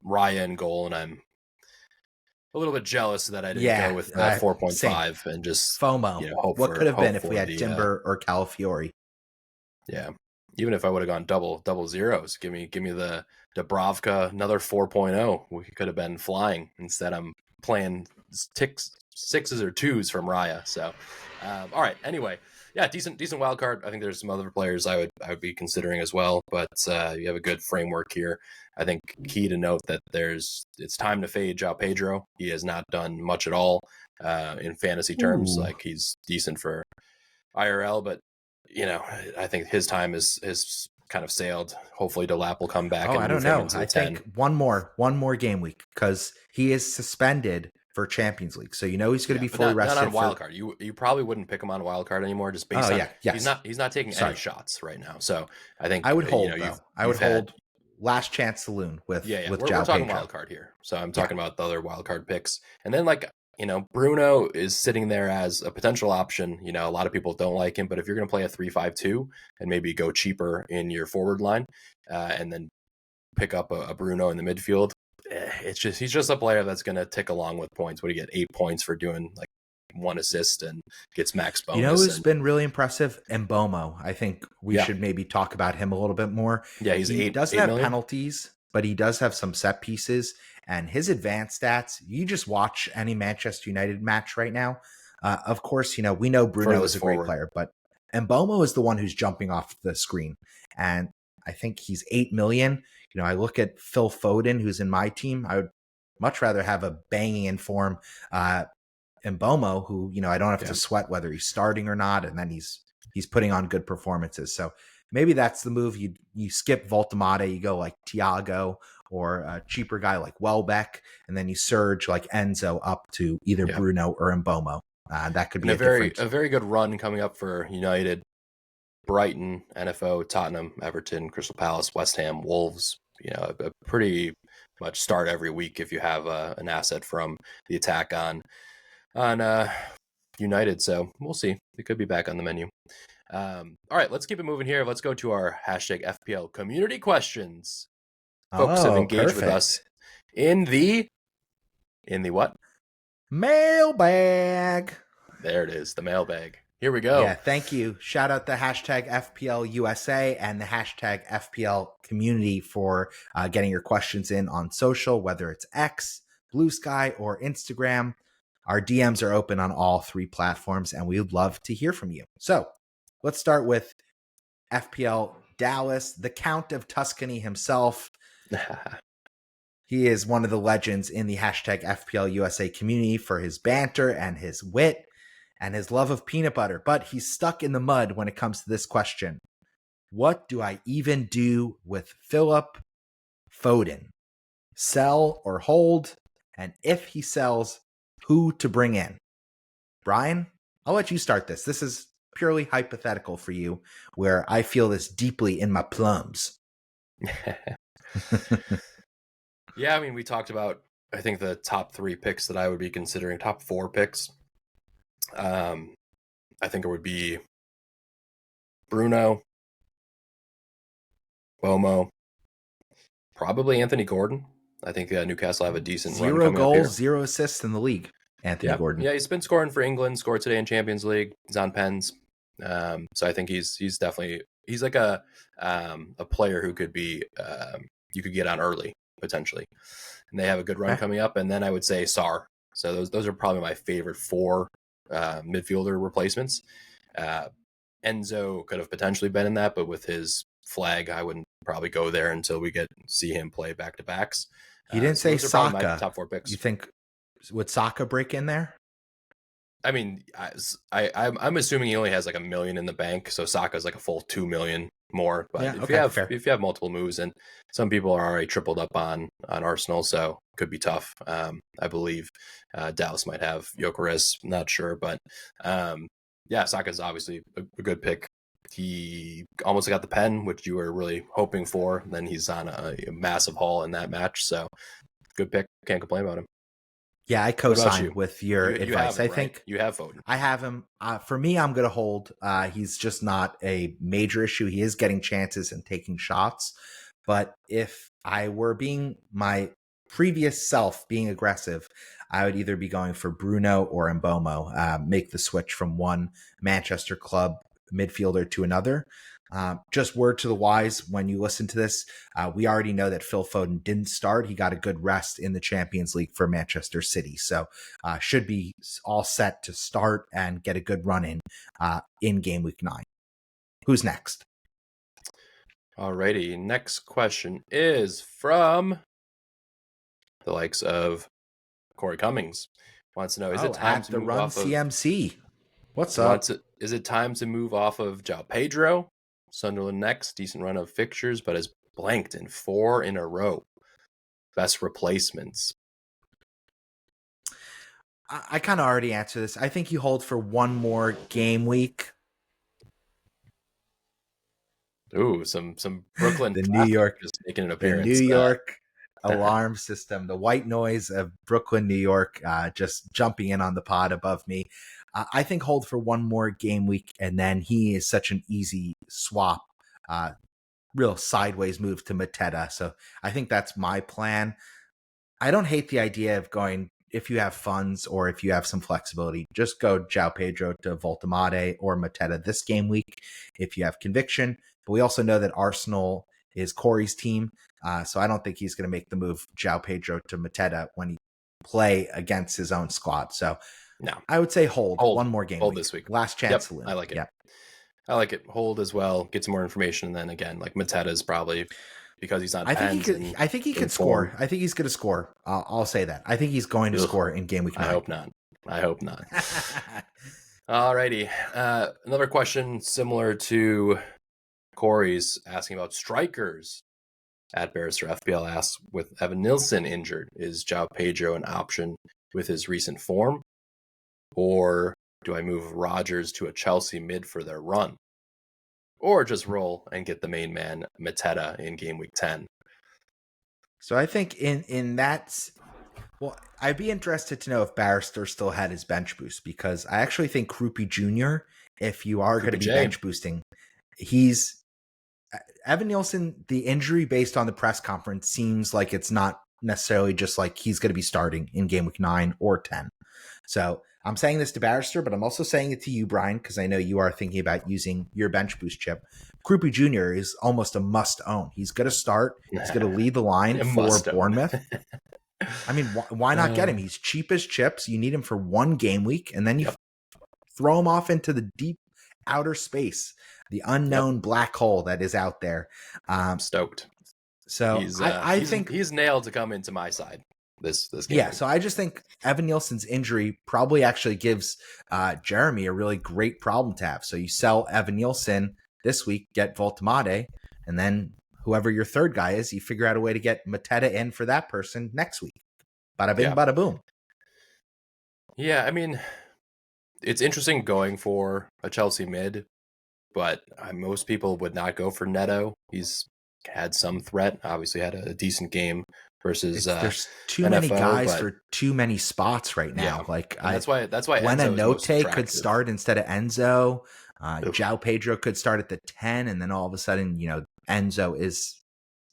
Raya in goal, and I'm a little bit jealous that I didn't go with 4.5 and just FOMO. What could have been if we had Timber or Calafiori? Yeah, even if I would have gone double zeros, give me the Dubravka another 4.0. We could have been flying. Instead, I'm playing 6s or 2s from Raya. So, all right. Anyway, yeah, decent wild card. I think there's some other players I would be considering as well. But you have a good framework here. I think key to note that it's time to fade João Pedro. He has not done much at all in fantasy terms. Ooh. Like he's decent for IRL, but I think his time is kind of sailed. Hopefully Delap will come back. I don't know. I think one more game week because he is suspended for Champions League. So he's going to be fully rested. Not on wild card. You probably wouldn't pick him on wild card anymore just based on he's not taking any shots right now. So I think I would hold though. I would hold last chance saloon with we're talking wild card here. So I'm talking about the other wild card picks. And then Bruno is sitting there as a potential option. A lot of people don't like him, but if you're going to play a 3-5-2 and maybe go cheaper in your forward line and then pick up a Bruno in the midfield, he's just a player that's going to tick along with points. What do you get? 8 points for doing like 1 assist and gets max bonus. Who's been really impressive? Mbomo. I think we should maybe talk about him a little bit more. Yeah, he doesn't have penalties, but he does have some set pieces. And his advanced stats, you just watch any Manchester United match right now. Of course, we know Bruno is a great player, but Mbomo is the one who's jumping off the screen. And I think he's 8 million. I look at Phil Foden, who's in my team. I would much rather have a banging in form Mbomo, who, I don't have to sweat whether he's starting or not. And then he's putting on good performances. So maybe that's the move. You skip Voltemade, you go like Thiago or a cheaper guy like Welbeck, and then you surge like Enzo up to either Bruno or Mbomo. That could be a very good run coming up for United. Brighton, NFO, Tottenham, Everton, Crystal Palace, West Ham, Wolves. A pretty much start every week if you have an asset from the attack on United. So we'll see. It could be back on the menu. All right, let's keep it moving here. Let's go to our hashtag FPL community questions. Folks have Oh, engaged with us perfect. in the what? Mailbag. There it is, the mailbag. Here we go. Yeah, thank you. Shout out the hashtag FPL USA and the hashtag FPL community for getting your questions in on social, whether it's X, Blue Sky, or Instagram. Our DMs are open on all three platforms, and we would love to hear from you. So let's start with FPL Dallas, the Count of Tuscany himself. He is one of the legends in the hashtag FPL USA community for his banter and his wit and his love of peanut butter. But he's stuck in the mud when it comes to this question. What do I even do with Philip Foden? Sell or hold? And if he sells, who to bring in? Brian, I'll let you start this. This is purely hypothetical for you, where I feel this deeply in my plums. Yeah, I mean, we talked about, I think, the top 3 picks that I would be considering, top 4 picks. I think it would be Bruno, Bomo, probably Anthony Gordon. I think Newcastle have a decent run 0 coming up here. goals, 0 assists in the league. Anthony Gordon. Yeah, he's been scoring for England. Scored today in Champions League. He's on pens. So I think he's definitely like a player who could be you could get on early potentially, and they have a good run coming up. And then I would say Sarr. So those are probably my favorite 4 midfielder replacements. Enzo could have potentially been in that, but with his flag, I wouldn't probably go there until we see him play back to backs. He didn't say Saka. Top 4 picks. You think would Saka break in there? I mean, I'm assuming he only has like $1 million in the bank, so Saka's like a full $2 million more. But yeah, if you have multiple moves, and some people are already tripled up on Arsenal, so it could be tough. I believe Dallas might have Gyökeres, not sure, but yeah, Saka's obviously a good pick. He almost got the pen, which you were really hoping for. Then he's on a massive haul in that match, so good pick. Can't complain about him. Yeah, I co-sign with your advice. Him, I think you have Foden. I have him. For me, I'm going to hold. He's just not a major issue. He is getting chances and taking shots. But if I were being my previous self, being aggressive, I would either be going for Bruno or Mbomo. Make the switch from one Manchester club midfielder to another. Just word to the wise, when you listen to this, we already know that Phil Foden didn't start. He got a good rest in the Champions League for Manchester City. So should be all set to start and get a good run in game week 9. Who's next? Alrighty, next question is from the likes of Corey Cummings. Wants to know, is it time to move off CMC? What's up? Is it time to move off of João Pedro? Sunderland next, decent run of fixtures, but has blanked in 4 in a row. Best replacements. I kind of already answered this. I think you hold for one more game week. Ooh, some Brooklyn. The New York just making an appearance. The New York alarm system, the white noise of Brooklyn, New York, just jumping in on the pod above me. I think hold for one more game week, and then he is such an easy swap, real sideways move to Mateta. So I think that's my plan. I don't hate the idea of going, if you have funds or if you have some flexibility, just go João Pedro to Voltemade or Mateta this game week if you have conviction. But we also know that Arsenal is Corey's team, so I don't think he's going to make the move João Pedro to Mateta when he play against his own squad. So no, I would say hold one more game. Hold this week. Last chance. Yep, I like it. Yep. I like it. Hold as well. Get some more information, and then again, like Mateta is probably because he's on. I think he could score. I think he's going to score. I'll say that. I think he's going to score in game week 9. I hope not. Alrighty. Another question similar to Corey's, asking about strikers. At Barrister FPL asks, with Evan Nilsson injured, is João Pedro an option with his recent form? Or do I move Rodgers to a Chelsea mid for their run? Or just roll and get the main man, Mateta, in game week 10? So I think in that, well, I'd be interested to know if Barrister still had his bench boost, because I actually think Krupi Jr., if you are going to Groupie be J. bench boosting, he's Evan Nielsen. The injury based on the press conference seems like it's not necessarily just like he's going to be starting in game week 9 or 10. So I'm saying this to Barrister, but I'm also saying it to you, Brian, because I know you are thinking about using your bench boost chip. Krupi Jr. is almost a must own. He's going to start. He's going to lead the line A for must own. Bournemouth. I mean, why not get him? He's cheap as chips. You need him for one game week, and then you Yep. throw him off into the deep outer space, the unknown black hole that is out there. I'm stoked. So I think he's nailed to come into my side this game. Yeah, so I just think Evan Nielsen's injury probably actually gives Jeremy a really great problem to have. So you sell Evan Nielsen this week, get Voltemade, and then whoever your third guy is, you figure out a way to get Mateta in for that person next week. Bada bing, bada boom. Yeah, I mean, it's interesting going for a Chelsea mid, but most people would not go for Neto. He's had some threat, obviously had a decent game versus there's too NFO, many guys for too many spots right now. Yeah. Like that's why when Enzo Anote could start instead of Enzo. João Pedro could start at the 10, and then all of a sudden, Enzo is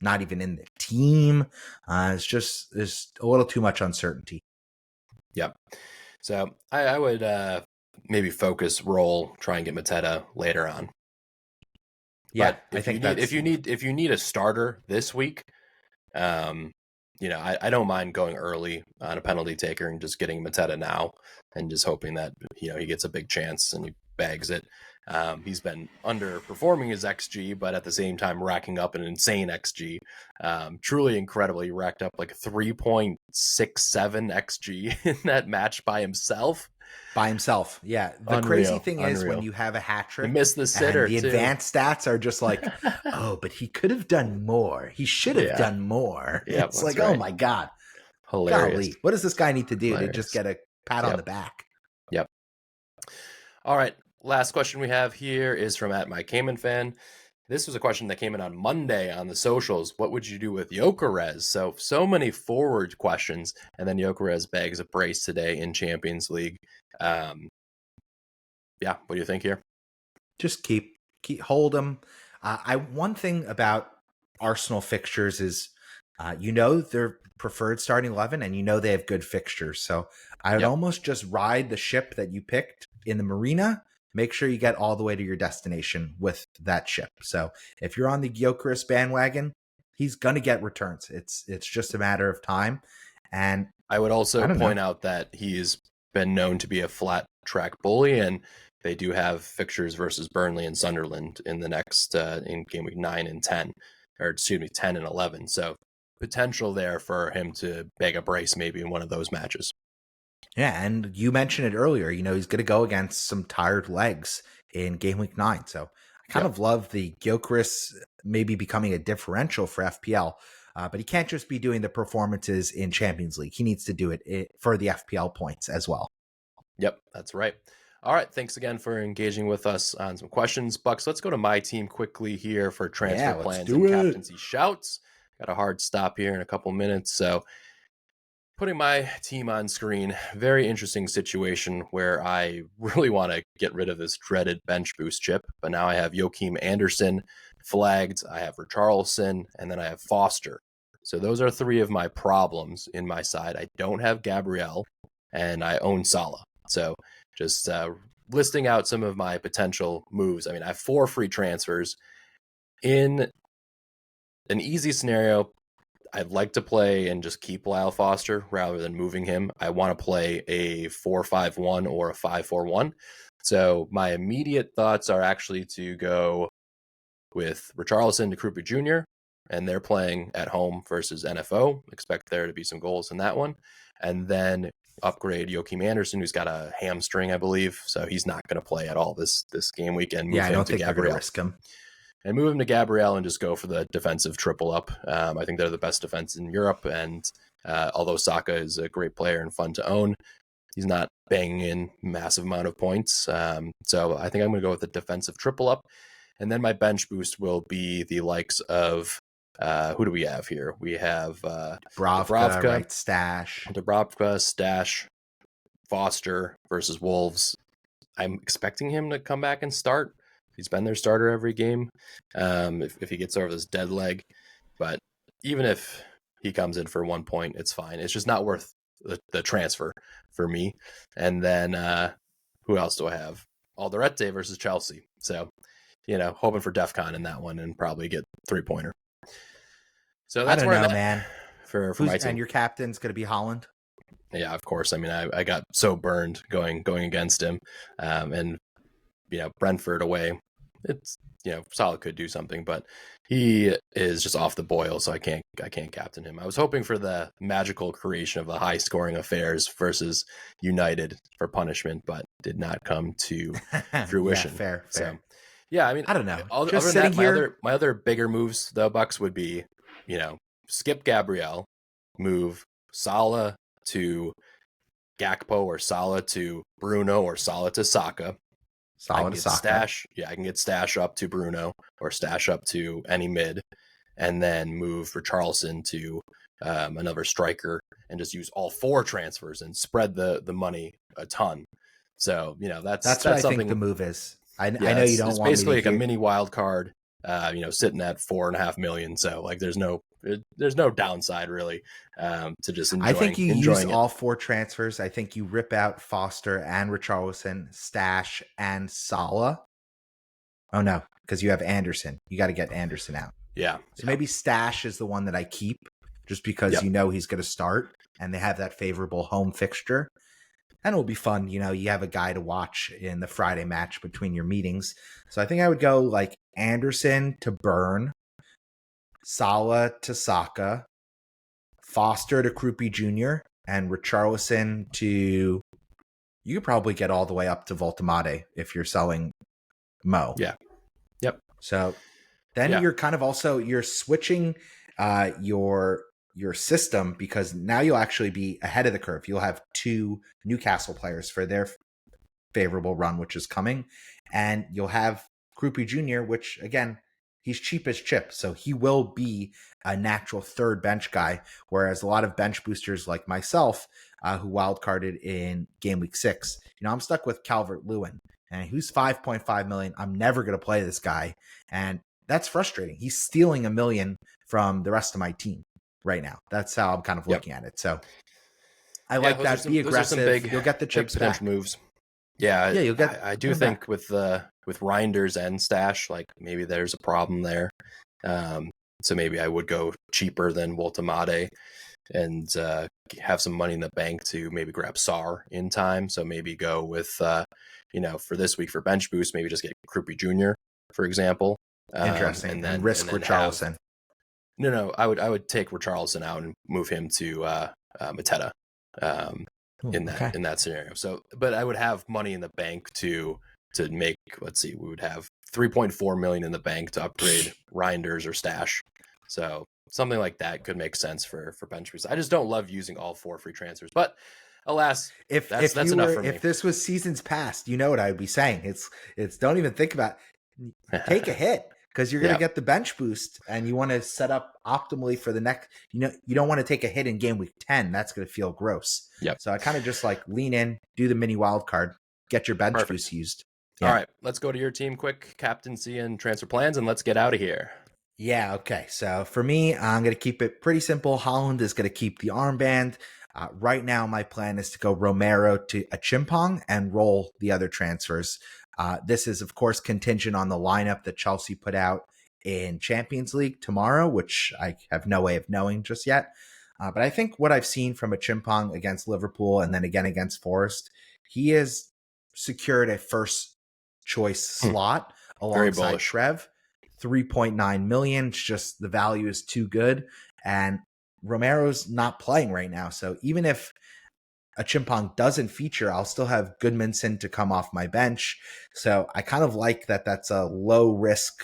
not even in the team. There's a little too much uncertainty. Yep. So I would maybe focus roll, try and get Mateta later on. Yeah, but if you need a starter this week, I don't mind going early on a penalty taker and just getting Mateta now and just hoping that he gets a big chance and he bags it. He's been underperforming his XG, but at the same time racking up an insane XG. Truly incredible. He racked up like 3.67 XG in that match by himself. Yeah. The crazy thing is when you have a hat trick, you miss the sitter. The advanced stats are just like, oh, but he could have done more. He should have done more. Yep, it's like, right. Oh my God. Hilarious. Golly, what does this guy need to do to just get a pat on the back? Yep. All right. Last question we have here is from @MyCayman This was a question that came in on Monday on the socials. What would you do with Gyökeres? So many forward questions, and then Gyökeres bags a brace today in Champions League. What do you think here? Just keep hold him. One thing about Arsenal fixtures is, their preferred starting 11, and they have good fixtures. So I would almost just ride the ship that you picked in the marina. Make sure you get all the way to your destination with that ship. So if you're on the Gyökeres bandwagon, he's going to get returns. It's just a matter of time. And I would also point out that he's been known to be a flat track bully, and they do have fixtures versus Burnley and Sunderland in the next in game week 9 and 10, or excuse me, 10 and 11. So potential there for him to bag a brace maybe in one of those matches. Yeah, and you mentioned it earlier. He's going to go against some tired legs in game week 9. So I kind of love the Gyökeres maybe becoming a differential for FPL. But he can't just be doing the performances in Champions League. He needs to do it for the FPL points as well. Yep, that's right. All right, thanks again for engaging with us on some questions. Bucks, let's go to my team quickly here for transfer plans and captaincy shouts. Got a hard stop here in a couple minutes, so putting my team on screen, very interesting situation where I really want to get rid of this dreaded bench boost chip, but now I have Joachim Andersen flagged, I have Richarlison, and then I have Foster. So those are 3 of my problems in my side. I don't have Gabriel, and I own Salah. So just listing out some of my potential moves. I mean, I have 4 free transfers. In an easy scenario, I'd like to play and just keep Lyle Foster rather than moving him. I want to play a 4-5-1 or a 5-4-1. So my immediate thoughts are actually to go with Richarlison to Krupa Jr., and they're playing at home versus NFO. Expect there to be some goals in that one. And then upgrade Joachim Andersen, who's got a hamstring, I believe. So he's not going to play at all this game weekend. I don't think they're going to risk him. And move him to Gabriel and just go for the defensive triple up. I think they're the best defense in Europe. And although Saka is a great player and fun to own, he's not banging in massive amount of points. So I think I'm going to go with the defensive triple up. And then my bench boost will be the likes of Who do we have here? We have Dubravka, Dubravka, right? Stash. Stash, Foster versus Wolves. I'm expecting him to come back and start. He's been their starter every game. If he gets over this dead leg, but even if he comes in for 1 point, it's fine. It's just not worth the transfer for me. And then who else do I have? Alderete versus Chelsea. So, hoping for DEFCON in that one and probably get 3-pointer. So I that's don't where I'm know, at man. for my team. And your captain's going to be Holland? Yeah, of course. I mean, I got so burned going against him, and Brentford away. It's Salah could do something, but he is just off the boil, so I can't captain him. I was hoping for the magical creation of a high scoring affairs versus United for punishment, but did not come to fruition. Yeah, fair. So, yeah, I mean, I don't know. Other Just than sitting that, here, my other bigger moves, though, Bucks, would be skip Gabriel, move Salah to Gakpo or Salah to Bruno or Salah to Saka. I can get Stash up to Bruno or Stash up to any mid, and then move for Richarlison to another striker, and just use all 4 transfers and spread the money a ton. So that's what I something. think the move is. I know you don't it's want basically me to like a mini wild card. Sitting at 4.5 million. So like, there's no downside really to just enjoying. I think you use it. all 4 transfers. I think you rip out Foster and Richarlison, Stash and Salah. Oh no, because you have Anderson. You got to get Anderson out. Yeah. So maybe Stash is the one that I keep, just because he's going to start, and they have that favorable home fixture. And it'll be fun. You have a guy to watch in the Friday match between your meetings. So I think I would go like Anderson to Burn, Salah to Saka, Foster to Krupi Jr., and Richarlison to... You could probably get all the way up to Voltamade if you're selling Mo. Yeah. Yep. So then you're kind of also... You're switching your system, because now you'll actually be ahead of the curve. You'll have 2 Newcastle players for their favorable run, which is coming, and you'll have Krupi Jr., which again, he's cheap as chips, so he will be a natural third bench guy, whereas a lot of bench boosters like myself who wildcarded in game week 6, I'm stuck with Calvert-Lewin, and who's 5.5 million. I'm never going to play this guy, and that's frustrating. He's stealing $1 million from the rest of my team right now. That's how I'm kind of looking at it. So I like that. Be aggressive. You'll get the chips back. Moves. Yeah, you'll get. I do think back. with Reinders and Stash, like maybe there's a problem there. So maybe I would go cheaper than Voltamade and have some money in the bank to maybe grab Sar in time. So maybe go with for this week for bench boost, maybe just get Krupi Jr. for example. Interesting. And then risk Richarlison. No, I would take Richarlison out and move him to Mateta in that scenario. So, but I would have money in the bank to make. Let's see, we would have 3.4 million in the bank to upgrade Reinders or Stash. So something like that could make sense for bench boost. I just don't love using all 4 free transfers, but alas, that's enough for me. If this was seasons past, what I would be saying. It's don't even think about it. Take a hit. Because you're going to get the bench boost, and you want to set up optimally for the next. You don't want to take a hit in game week 10. That's going to feel gross. Yep. So I kind of just like lean in, do the mini wild card, get your bench boost used. Yeah. All right, let's go to your team quick, captaincy and transfer plans, and let's get out of here. Yeah. Okay. So for me, I'm going to keep it pretty simple. Holland is going to keep the armband. Right now, my plan is to go Romero to a Chimpong and roll the other transfers. This is, of course, contingent on the lineup that Chelsea put out in Champions League tomorrow, which I have no way of knowing just yet. But I think what I've seen from a Chimpong against Liverpool and then again against Forest, he has secured a first choice slot alongside Trev. 3.9 million. It's just the value is too good. And Romero's not playing right now. So even if a Chimpong doesn't feature, I'll still have Goodmanson to come off my bench. So I kind of like that. That's a low risk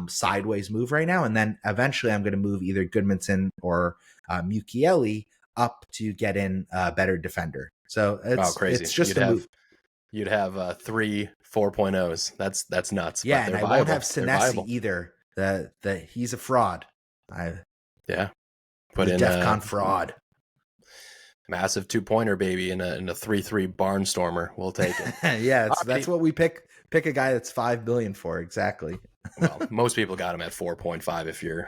sideways move right now. And then eventually I'm going to move either Goodmanson or Mukiele up to get in a better defender. So it's crazy. It's just a move. You'd have 3 4.0s. That's nuts. Yeah, and I won't have Senesi either. He's a fraud. Yeah. Put The in DEF a CON fraud. massive 2-pointer, baby, in a 3-3 barnstormer. We'll take it. Yeah, that's Alrighty. what we pick a guy that's 5 billion for, exactly. Well, most people got him at 4.5 if you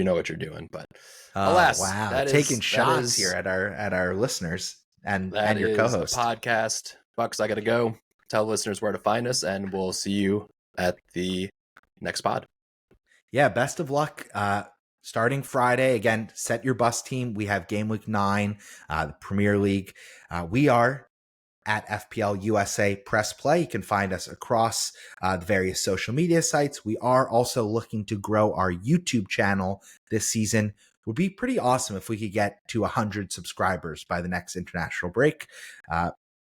know what you're doing, but Oh, alas, wow. that Taking is shots here at our listeners and your a co-host. podcast. Bucks, I gotta go. Tell listeners where to find us, and we'll see you at the next pod. Yeah, best of luck. Starting Friday, again, set your bus team. We have Game Week 9, the Premier League. We are at FPL USA Press Play. You can find us across the various social media sites. We are also looking to grow our YouTube channel this season. Would be pretty awesome if we could get to 100 subscribers by the next international break.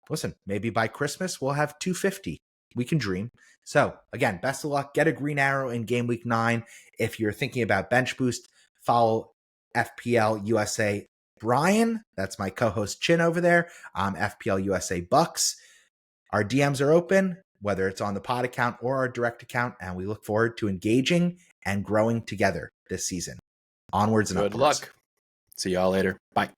Listen, maybe by Christmas we'll have 250. We can dream. So again, best of luck. Get a green arrow in Game Week 9. If you're thinking about bench boost, follow FPL USA Brian. That's my co-host Chin over there. FPL USA Bucks. Our DMs are open, whether it's on the pod account or our direct account, and we look forward to engaging and growing together this season. Onwards and Good upwards. luck. See y'all later. Bye.